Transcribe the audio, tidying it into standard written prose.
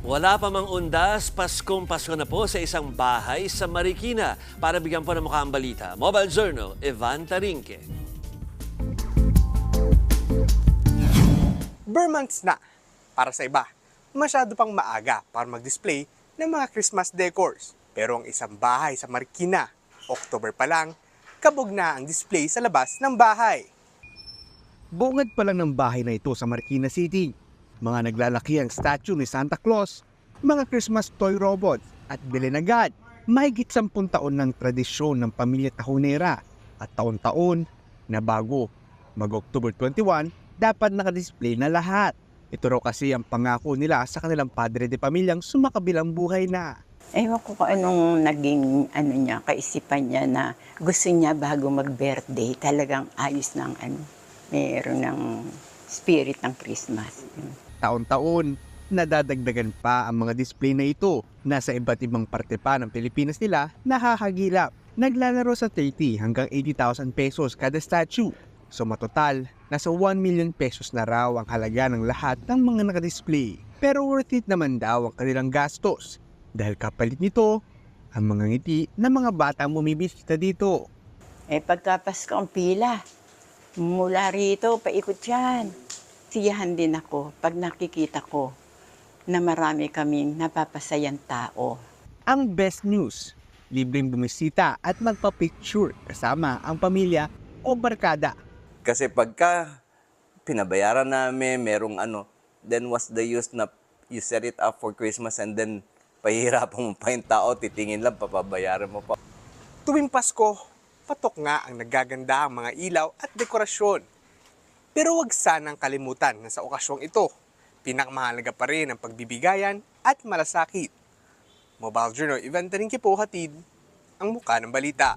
Wala pa mang undas, Paskong Pasko na po sa isang bahay sa Marikina. Para bigyan po ng mukha ang balita, Mobile Journal, Evan Tarinque. Months na para sa iba. Masyado pang maaga para mag-display ng mga Christmas decors. Pero ang isang bahay sa Marikina, October pa lang, kabog na ang display sa labas ng bahay. Bungad pa lang ng bahay na ito sa Marikina City. Mga naglalaki ang statue ni Santa Claus, mga Christmas toy robots at bilhin agad. Mahigit 10 taon ng tradisyon ng pamilya Tahonera at taon-taon na bago. Mag-October 21, dapat nakadisplay na lahat. Ito raw kasi ang pangako nila sa kanilang padre de pamilyang sumakabilang buhay na. Ewan ko kung anong naging kaisipan niya na gusto niya bago mag-birthday, talagang ayos ng meron ng spirit ng Christmas. Taon-taon, nadadagdagan pa ang mga display na ito. Nasa iba't ibang parte pa ng Pilipinas nila nakakagilap. Naglalaro sa 30 hanggang 80,000 pesos kada statue. So matotal, nasa 1 million pesos na raw ang halaga ng lahat ng mga nakadisplay. Pero worth it naman daw ang kanilang gastos. Dahil kapalit nito, ang mga ngiti ng mga batang bumibisita dito. Pagkapasko ang pila, mula rito, paikot yan. Siyahan din ako pag nakikita ko na marami kaming napapasayang tao. Ang best news, libreng bumisita at magpa-picture kasama ang pamilya o barkada. Kasi pagka pinabayaran namin, merong then what's the use na you set it up for Christmas and then pahihirapan mo pa yung tao, titingin lang, papabayaran mo pa. Tuwing Pasko, patok nga ang nagaganda ang mga ilaw at dekorasyon. Pero huwag sanang kalimutan na sa okasyong ito, pinakamahalaga pa rin ang pagbibigayan at malasakit. Mobile Journal, Evan Tarinque po hatid ang mukha ng balita.